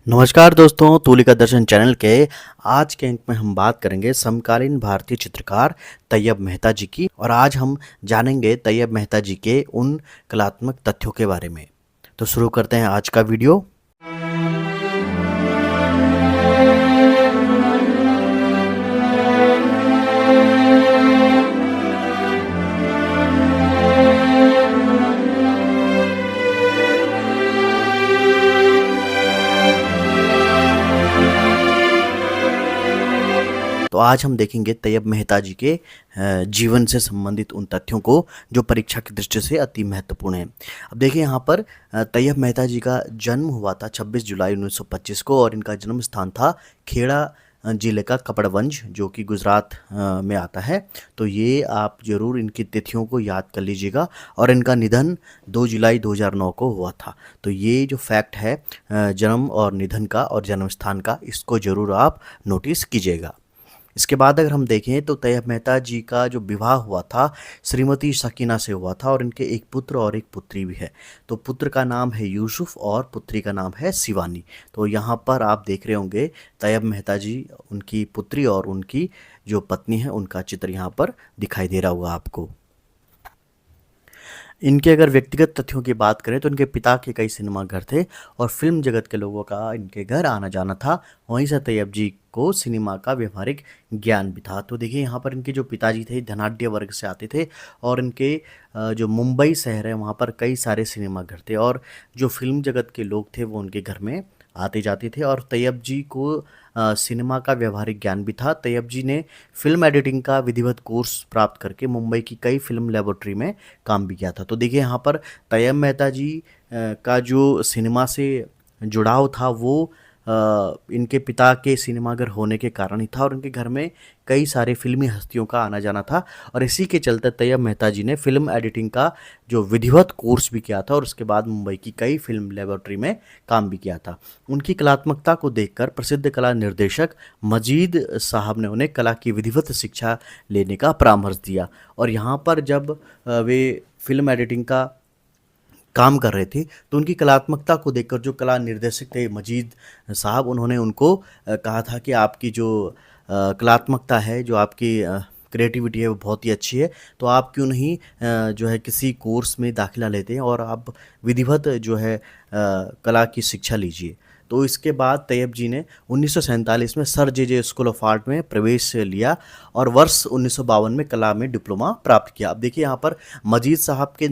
नमस्कार दोस्तों, तूलिका दर्शन चैनल के आज के अंक में हम बात करेंगे समकालीन भारतीय चित्रकार तैयब मेहता जी की। और आज हम जानेंगे तैयब मेहता जी के उन कलात्मक तथ्यों के बारे में। तो शुरू करते हैं आज का वीडियो। तो आज हम देखेंगे तैयब मेहता जी के जीवन से संबंधित उन तथ्यों को जो परीक्षा की दृष्टि से अति महत्वपूर्ण है। अब देखिए यहाँ पर तैयब मेहता जी का जन्म हुआ था 26 जुलाई 1925 को और इनका जन्म स्थान था खेड़ा जिले का कपड़वंज, जो कि गुजरात में आता है। तो ये आप ज़रूर इनकी तिथियों को याद कर लीजिएगा। और इनका निधन 2 जुलाई 2009 को हुआ था। तो ये जो फैक्ट है जन्म और निधन का और जन्म स्थान का, इसको ज़रूर आप नोटिस कीजिएगा। इसके बाद अगर हम देखें तो तैयब मेहता जी का जो विवाह हुआ था श्रीमती सकीना से हुआ था और इनके एक पुत्र और एक पुत्री भी है। तो पुत्र का नाम है यूसुफ और पुत्री का नाम है शिवानी। तो यहाँ पर आप देख रहे होंगे तैयब मेहता जी, उनकी पुत्री और उनकी जो पत्नी है उनका चित्र यहाँ पर दिखाई दे रहा होगा आपको। इनके अगर व्यक्तिगत तथ्यों की बात करें तो इनके पिता के कई सिनेमा घर थे और फिल्म जगत के लोगों का इनके घर आना जाना था। वहीं से तैयब जी को सिनेमा का व्यवहारिक ज्ञान भी था। तो देखिए यहाँ पर इनके जो पिताजी थे धनाढ्य वर्ग से आते थे और इनके जो मुंबई शहर है वहाँ पर कई सारे सिनेमा घर थे और जो फिल्म जगत के लोग थे वो उनके घर में आते जाते थे। और तैयब जी को सिनेमा का व्यवहारिक ज्ञान भी था। तैयब जी ने फिल्म एडिटिंग का विधिवत कोर्स प्राप्त करके मुंबई की कई फिल्म लेबोरेटरी में काम भी किया था। तो देखिए यहाँ पर तैयब मेहता जी का जो सिनेमा से जुड़ाव था वो इनके पिता के सिनेमाघर होने के कारण ही था और उनके घर में कई सारे फिल्मी हस्तियों का आना जाना था। और इसी के चलते तैयब मेहता जी ने फिल्म एडिटिंग का जो विधिवत कोर्स भी किया था और उसके बाद मुंबई की कई फिल्म लेबोरेटरी में काम भी किया था। उनकी कलात्मकता को देखकर प्रसिद्ध कला निर्देशक मजीद साहब ने उन्हें कला की विधिवत शिक्षा लेने का परामर्श दिया। और यहाँ पर जब वे फिल्म एडिटिंग का काम कर रहे थे तो उनकी कलात्मकता को देखकर जो कला निर्देशक थे मजीद साहब, उन्होंने उनको कहा था कि आपकी जो कलात्मकता है, जो आपकी क्रिएटिविटी है वो बहुत ही अच्छी है, तो आप क्यों नहीं जो है किसी कोर्स में दाखिला लेते हैं और आप विधिवत जो है कला की शिक्षा लीजिए। तो इसके बाद तैयब जी ने 1947 में sir J school of art में प्रवेश लिया और वर्ष 1952 में कला में डिप्लोमा प्राप्त किया। अब देखिए यहाँ पर मजीद साहब के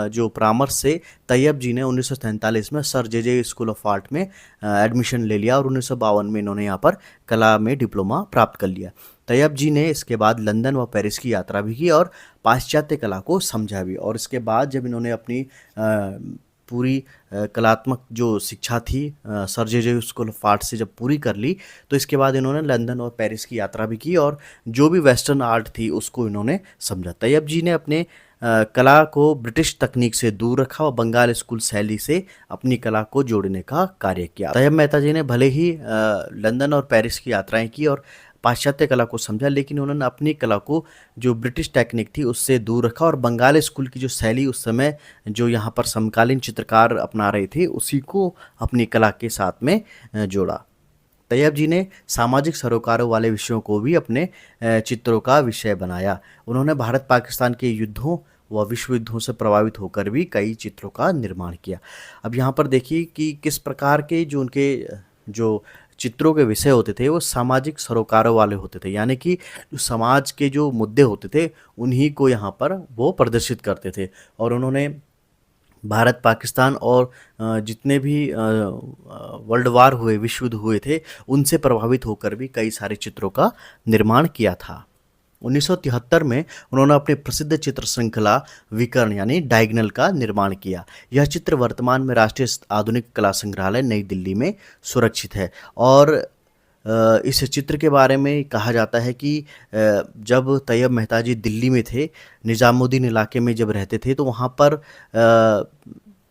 जो परामर्श से तैयब जी ने 1947 में sir J school of art में एडमिशन ले लिया और 1952 में इन्होंने यहाँ पर कला में डिप्लोमा प्राप्त कर लिया। तैयब जी ने इसके बाद लंदन व पेरिस की यात्रा भी की और पाश्चात्य कला को समझा भी। और इसके बाद जब इन्होंने अपनी पूरी कलात्मक जो शिक्षा थी sir J school of art से जब पूरी कर ली तो इसके बाद इन्होंने लंदन और पेरिस की यात्रा भी की और जो भी वेस्टर्न आर्ट थी उसको इन्होंने समझा। तैयब जी ने अपने कला को ब्रिटिश तकनीक से दूर रखा और बंगाल स्कूल शैली से अपनी कला को जोड़ने का कार्य किया। तैयब मेहता जी ने भले ही लंदन और पेरिस की यात्राएं की और पाश्चात्य कला को समझा, लेकिन उन्होंने अपनी कला को जो ब्रिटिश टेक्निक थी उससे दूर रखा और बंगाल स्कूल की जो शैली उस समय जो यहाँ पर समकालीन चित्रकार अपना रहे थे उसी को अपनी कला के साथ में जोड़ा। तैयब जी ने सामाजिक सरोकारों वाले विषयों को भी अपने चित्रों का विषय बनाया। उन्होंने भारत पाकिस्तान के युद्धों व विश्व युद्धों से प्रभावित होकर भी कई चित्रों का निर्माण किया। अब यहाँ पर देखिए कि किस प्रकार के जो उनके जो चित्रों के विषय होते थे वो सामाजिक सरोकारों वाले होते थे, यानी कि जो समाज के जो मुद्दे होते थे उन्हीं को यहाँ पर वो प्रदर्शित करते थे। और उन्होंने भारत पाकिस्तान और जितने भी वर्ल्ड वार हुए, विश्व युद्ध हुए थे, उनसे प्रभावित होकर भी कई सारे चित्रों का निर्माण किया था। 1973 में उन्होंने अपनी प्रसिद्ध चित्र श्रृंखला विकर्ण यानी डायगनल का निर्माण किया। यह चित्र वर्तमान में राष्ट्रीय आधुनिक कला संग्रहालय नई दिल्ली में सुरक्षित है। और इस चित्र के बारे में कहा जाता है कि जब तैयब मेहता जी दिल्ली में थे, निज़ामुद्दीन इलाके में जब रहते थे, तो वहाँ पर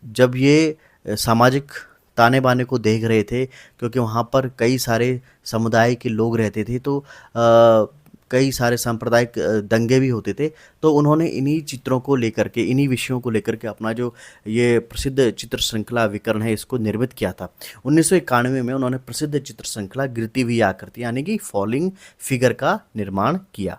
जब ये सामाजिक ताने बाने को देख रहे थे, क्योंकि वहाँ पर कई सारे समुदाय के लोग रहते थे, तो कई सारे सांप्रदायिक दंगे भी होते थे। तो उन्होंने इन्हीं चित्रों को लेकर के, इन्हीं विषयों को लेकर के अपना जो ये प्रसिद्ध चित्र श्रृंखला विकर्ण है इसको निर्मित किया था। 1991 में उन्होंने प्रसिद्ध चित्र श्रृंखला गिरती हुई आकृति यानी कि फॉलिंग फिगर का निर्माण किया।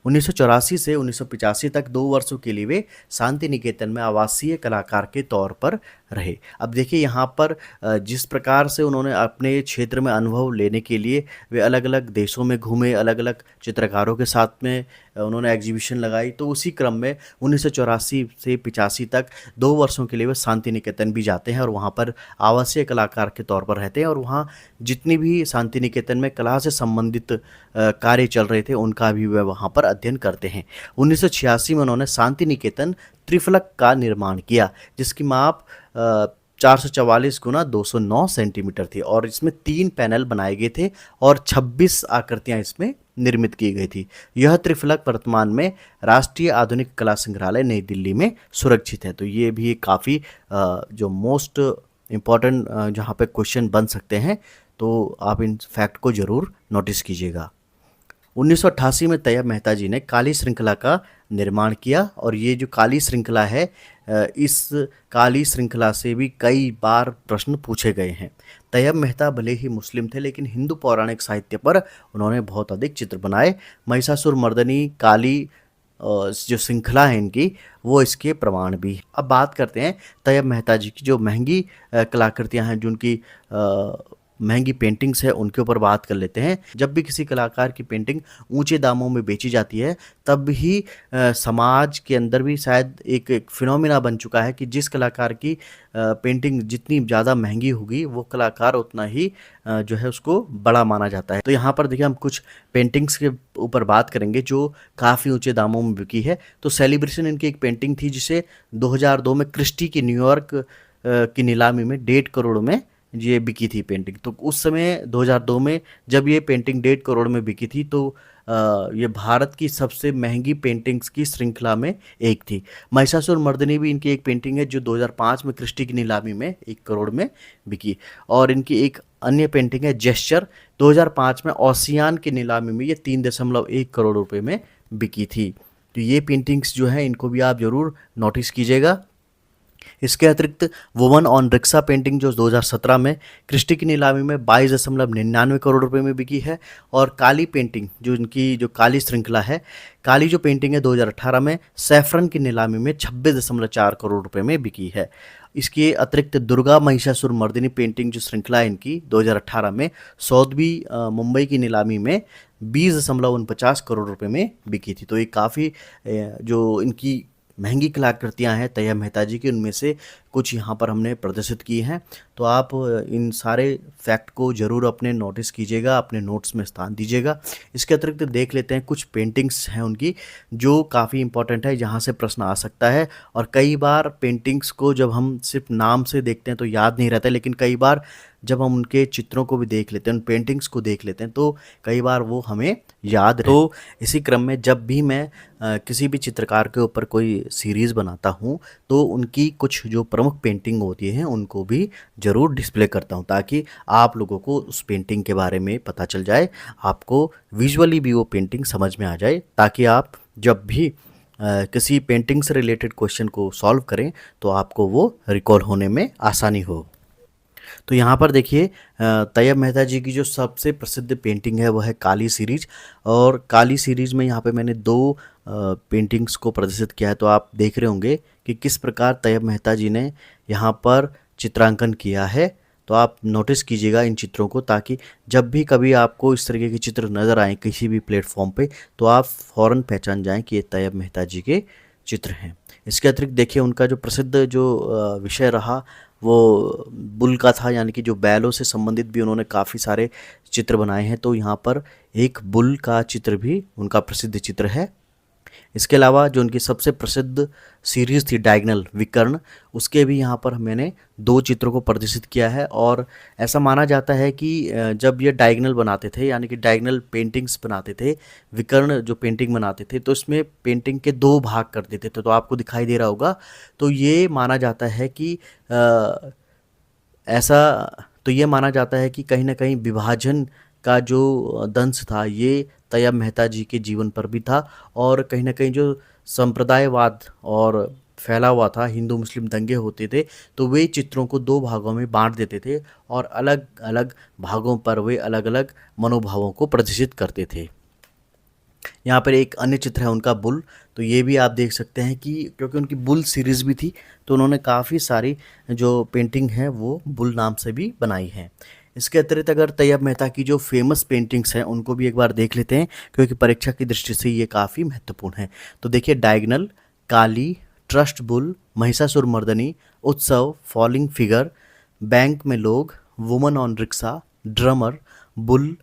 1984 से 1985 तक 2 वर्षों के लिए वे शांति निकेतन में आवासीय कलाकार के तौर पर रहे। अब देखिए यहाँ पर जिस प्रकार से उन्होंने अपने क्षेत्र में अनुभव लेने के लिए वे अलग अलग देशों में घूमे, अलग अलग चित्रकारों के साथ में उन्होंने एग्जीबिशन लगाई, तो उसी क्रम में 1984 से 85 तक 2 वर्षों के लिए वे शांति निकेतन भी जाते हैं और वहाँ पर आवासीय कलाकार के तौर पर रहते हैं और वहाँ जितनी भी शांति निकेतन में कला से संबंधित कार्य चल रहे थे उनका भी वे वहाँ पर अध्ययन करते हैं। 1986 में उन्होंने शांति निकेतन त्रिफलक का निर्माण किया जिसकी माप 444 गुना 209 सेंटीमीटर थी और इसमें 3 पैनल बनाए गए थे और 26 आकृतियां इसमें निर्मित की गई थी। यह त्रिफलक वर्तमान में राष्ट्रीय आधुनिक कला संग्रहालय नई दिल्ली में सुरक्षित है। तो ये भी एक काफ़ी जो मोस्ट इम्पॉर्टेंट जहाँ पे क्वेश्चन बन सकते हैं, तो आप इन फैक्ट को ज़रूर नोटिस कीजिएगा। 1988 में तैयब मेहता जी ने काली श्रृंखला का निर्माण किया और ये जो काली श्रृंखला है, इस काली श्रृंखला से भी कई बार प्रश्न पूछे गए हैं। तैयब मेहता भले ही मुस्लिम थे लेकिन हिंदू पौराणिक साहित्य पर उन्होंने बहुत अधिक चित्र बनाए। महिषासुर मर्दनी, काली जो श्रृंखला है इनकी, वो इसके प्रमाण भी। अब बात करते हैं तैयब मेहता जी की जो महंगी कलाकृतियाँ हैं, जो उनकी महंगी पेंटिंग्स है, उनके ऊपर बात कर लेते हैं। जब भी किसी कलाकार की पेंटिंग ऊंचे दामों में बेची जाती है तब ही समाज के अंदर भी शायद एक फिनोमिना बन चुका है कि जिस कलाकार की पेंटिंग जितनी ज़्यादा महंगी होगी वो कलाकार उतना ही जो है उसको बड़ा माना जाता है। तो यहाँ पर देखिए हम कुछ पेंटिंग्स के ऊपर बात करेंगे जो काफ़ी ऊंचे दामों में बिकी है। तो सेलिब्रेशन इनकी एक पेंटिंग थी जिसे 2002 में क्रिस्टी की न्यूयॉर्क की नीलामी में 1.5 करोड़ में ये बिकी थी पेंटिंग। तो उस समय 2002 में जब ये पेंटिंग 1.5 करोड़ में बिकी थी तो ये भारत की सबसे महंगी पेंटिंग्स की श्रृंखला में एक थी। महिषासुर मर्दिनी भी इनकी एक पेंटिंग है जो 2005 में क्रिस्टी की नीलामी में 1 करोड़ में बिकी। और इनकी एक अन्य पेंटिंग है जेस्चर, 2005 में ओशियान की नीलामी में ये 3.1 करोड़ रुपए में बिकी थी। तो ये पेंटिंग्स जो है इनको भी आप ज़रूर नोटिस कीजिएगा। इसके अतिरिक्त वुमन ऑन रिक्शा पेंटिंग जो 2017 में क्रिस्टी की नीलामी में 22.99 करोड़ रुपए में बिकी है। और काली पेंटिंग जो इनकी जो काली श्रृंखला है, काली जो पेंटिंग है 2018 में सैफरन की नीलामी में 26.4 करोड़ रुपए में बिकी है। इसके अतिरिक्त दुर्गा महिषासुर मर्दिनी पेंटिंग जो श्रृंखला है इनकी 2018 में सौदवी मुंबई की नीलामी में 20.49 करोड़ रुपए में बिकी थी। तो ये काफ़ी जो इनकी महंगी कलाकृतियाँ हैं तैयब मेहता जी की, उनमें से कुछ यहाँ पर हमने प्रदर्शित की हैं। तो आप इन सारे फैक्ट को ज़रूर अपने नोटिस कीजिएगा, अपने नोट्स में स्थान दीजिएगा। इसके अतिरिक्त देख लेते हैं कुछ पेंटिंग्स हैं उनकी जो काफ़ी इंपॉर्टेंट है, जहाँ से प्रश्न आ सकता है। और कई बार पेंटिंग्स को जब हम सिर्फ नाम से देखते हैं तो याद नहीं रहता, लेकिन कई बार जब हम उनके चित्रों को भी देख लेते हैं, उन पेंटिंग्स को देख लेते हैं तो कई बार वो हमें याद रहे। तो इसी क्रम में जब भी मैं किसी भी चित्रकार के ऊपर कोई सीरीज़ बनाता हूँ तो उनकी कुछ जो प्रमुख पेंटिंग होती हैं उनको भी ज़रूर डिस्प्ले करता हूँ ताकि आप लोगों को उस पेंटिंग के बारे में पता चल जाए, आपको विजुअली भी वो पेंटिंग समझ में आ जाए, ताकि आप जब भी किसी पेंटिंग से रिलेटेड क्वेश्चन को सॉल्व करें तो आपको वो रिकॉल होने में आसानी हो। तो यहाँ पर देखिए तैयब मेहता जी की जो सबसे प्रसिद्ध पेंटिंग है वो है काली सीरीज। और काली सीरीज में यहाँ पे मैंने 2 पेंटिंग्स को प्रदर्शित किया है। तो आप देख रहे होंगे कि किस प्रकार तैयब मेहता जी ने यहाँ पर चित्रांकन किया है। तो आप नोटिस कीजिएगा इन चित्रों को, ताकि जब भी कभी आपको इस तरीके के चित्र नज़र आए किसी भी प्लेटफॉर्म पे तो आप फ़ौरन पहचान जाएं कि ये तैयब मेहता जी के चित्र हैं। इसके अतिरिक्त देखिए उनका जो प्रसिद्ध जो विषय रहा वो बुल का था, यानी कि जो बैलों से संबंधित भी उन्होंने काफ़ी सारे चित्र बनाए हैं। तो यहाँ पर एक बुल का चित्र भी उनका प्रसिद्ध चित्र है। इसके अलावा जो उनकी सबसे प्रसिद्ध सीरीज़ थी डायगनल विकर्ण, उसके भी यहाँ पर मैंने 2 चित्रों को प्रदर्शित किया है। और ऐसा माना जाता है कि जब ये डायगनल बनाते थे, यानी कि डायगनल पेंटिंग्स बनाते थे, विकर्ण जो पेंटिंग बनाते थे, तो इसमें पेंटिंग के 2 भाग कर देते थे। तो आपको दिखाई दे रहा होगा। तो ये माना जाता है कि ये माना जाता है कि कहीं ना कहीं विभाजन का जो दंश था ये तैयब मेहता जी के जीवन पर भी था। और कहीं न कहीं जो संप्रदायवाद और फैला हुआ था, हिंदू मुस्लिम दंगे होते थे, तो वे चित्रों को 2 भागों में बाँट देते थे और अलग-अलग भागों पर वे अलग-अलग मनोभावों को प्रदर्शित करते थे। यहाँ पर एक अन्य चित्र है उनका बुल, तो ये भी आप देख सकते हैं कि क्योंकि उनकी बुल सीरीज़ भी थी, तो उन्होंने काफ़ी सारी जो पेंटिंग है वो बुल नाम से भी बनाई हैं। इसके अतिरिक्त अगर तैयब मेहता की जो फ़ेमस पेंटिंग्स हैं उनको भी एक बार देख लेते हैं, क्योंकि परीक्षा की दृष्टि से ये काफ़ी महत्वपूर्ण है। तो देखिए, डायगोनल, काली, ट्रस्ट बुल, महिषासुरमर्दिनी, उत्सव, फॉलिंग फिगर, बैंक में लोग, woman on rickshaw, drummer, bull,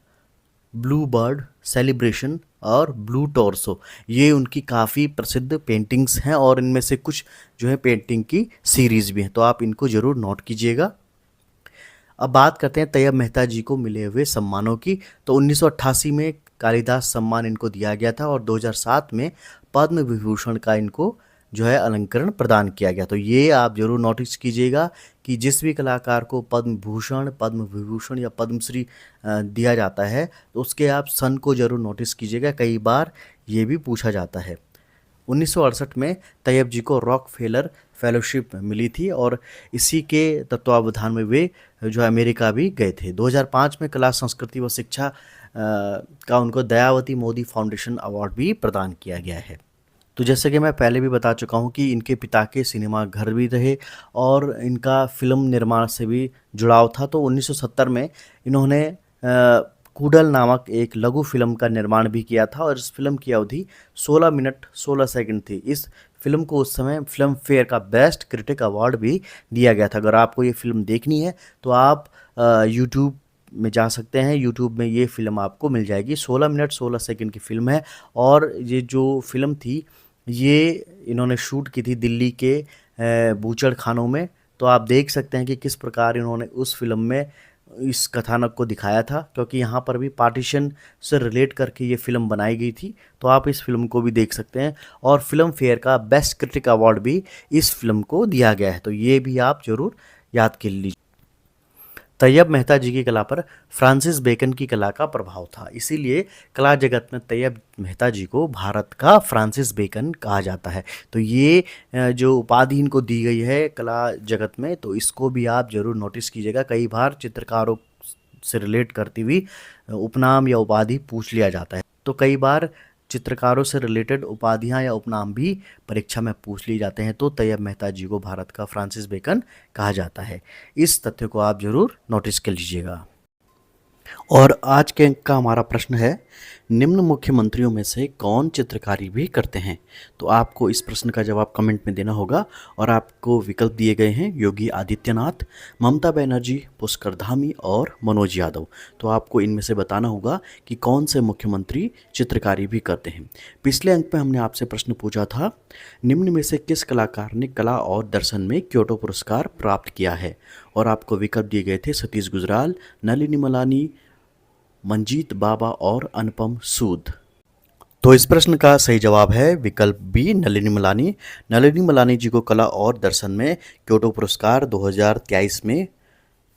blue bird, celebration और ब्लू टॉर्सो, ये उनकी काफ़ी प्रसिद्ध पेंटिंग्स हैं और इनमें से कुछ जो है पेंटिंग की सीरीज़ भी हैं, तो आप इनको ज़रूर नोट कीजिएगा। अब बात करते हैं तैयब मेहता जी को मिले हुए सम्मानों की। तो 1988 में कालिदास सम्मान इनको दिया गया था और 2007 में पद्म विभूषण का इनको जो है अलंकरण प्रदान किया गया। तो ये आप जरूर नोटिस कीजिएगा कि जिस भी कलाकार को पद्म भूषण, पद्म विभूषण या पद्मश्री दिया जाता है, तो उसके आप सन को जरूर नोटिस कीजिएगा, कई बार ये भी पूछा जाता है। 1968 में तैयब जी को रॉकफेलर फेलोशिप मिली थी और इसी के तत्वावधान में वे जो है अमेरिका भी गए थे। 2005 में कला संस्कृति व शिक्षा का उनको दयावती मोदी फाउंडेशन अवार्ड भी प्रदान किया गया है। तो जैसे कि मैं पहले भी बता चुका हूँ कि इनके पिता के सिनेमा घर भी रहे और इनका फिल्म निर्माण से भी जुड़ाव था। तो 1970 में इन्होंने कूडल नामक एक लघु फिल्म का निर्माण भी किया था और इस फिल्म की अवधि 16 मिनट 16 सेकंड थी। इस फिल्म को उस समय फिल्म फेयर का बेस्ट क्रिटिक अवार्ड भी दिया गया था। अगर आपको ये फिल्म देखनी है तो आप यूट्यूब में जा सकते हैं, यूट्यूब में ये फिल्म आपको मिल जाएगी। 16 मिनट 16 सेकंड की फिल्म है और ये जो फिल्म थी ये इन्होंने शूट की थी दिल्ली के बूचड़ खानों में। तो आप देख सकते हैं कि किस प्रकार इन्होंने उस फिल्म में इस कथानक को दिखाया था, क्योंकि यहाँ पर भी पार्टीशन से रिलेट करके ये फिल्म बनाई गई थी। तो आप इस फिल्म को भी देख सकते हैं और फिल्म फेयर का बेस्ट क्रिटिक अवार्ड भी इस फिल्म को दिया गया है, तो ये भी आप जरूर याद कर लीजिए। तैयब मेहता जी की कला पर फ्रांसिस बेकन की कला का प्रभाव था, इसीलिए कला जगत में तैयब मेहता जी को भारत का फ्रांसिस बेकन कहा जाता है। तो ये जो उपाधि इनको दी गई है कला जगत में, तो इसको भी आप जरूर नोटिस कीजिएगा। कई बार चित्रकारों से रिलेट करती हुई उपनाम या उपाधि पूछ लिया जाता है। तो कई बार चित्रकारों से रिलेटेड उपाधियां या उपनाम भी परीक्षा में पूछ लिए जाते हैं। तो तैयब मेहता जी को भारत का फ्रांसिस बेकन कहा जाता है। इस तथ्य को आप जरूर नोटिस कर लीजिएगा। और आज के अंक का हमारा प्रश्न है, निम्न मुख्यमंत्रियों में से कौन चित्रकारी भी करते हैं? तो आपको इस प्रश्न का जवाब कमेंट में देना होगा और आपको विकल्प दिए गए हैं योगी आदित्यनाथ, ममता बनर्जी, पुष्कर धामी और मनोज यादव। तो आपको इनमें से बताना होगा कि कौन से मुख्यमंत्री चित्रकारी भी करते हैं। पिछले अंक में हमने आपसे प्रश्न पूछा था, निम्न में से किस कलाकार ने कला और दर्शन में क्योटो पुरस्कार प्राप्त किया है? और आपको विकल्प दिए गए थे सतीश गुजराल, नलिनी मलानी, मंजीत बाबा और अनुपम सूद। तो इस प्रश्न का सही जवाब है विकल्प बी, नलिनी मलानी। नलिनी मलानी जी को कला और दर्शन में क्योटो पुरस्कार 2023 में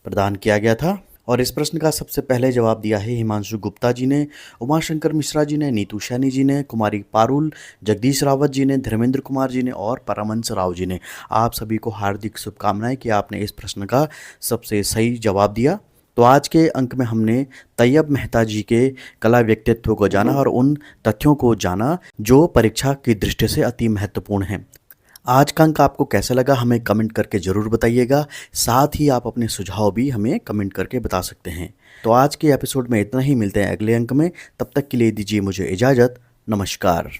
प्रदान किया गया था। और इस प्रश्न का सबसे पहले जवाब दिया है हिमांशु गुप्ता जी ने, उमाशंकर मिश्रा जी ने, नीतू सैनी जी ने, कुमारी पारुल, जगदीश रावत जी ने, धर्मेंद्र कुमार जी ने और परमंश राव जी ने। आप सभी को हार्दिक शुभकामनाएं कि आपने इस प्रश्न का सबसे सही जवाब दिया। तो आज के अंक में हमने तैयब मेहता जी के कला व्यक्तित्व को जाना और उन तथ्यों को जाना जो परीक्षा की दृष्टि से अति महत्वपूर्ण हैं। आज का अंक आपको कैसा लगा हमें कमेंट करके ज़रूर बताइएगा। साथ ही आप अपने सुझाव भी हमें कमेंट करके बता सकते हैं। तो आज के एपिसोड में इतना ही, मिलते हैं अगले अंक में। तब तक के लिए दीजिए मुझे इजाज़त। नमस्कार।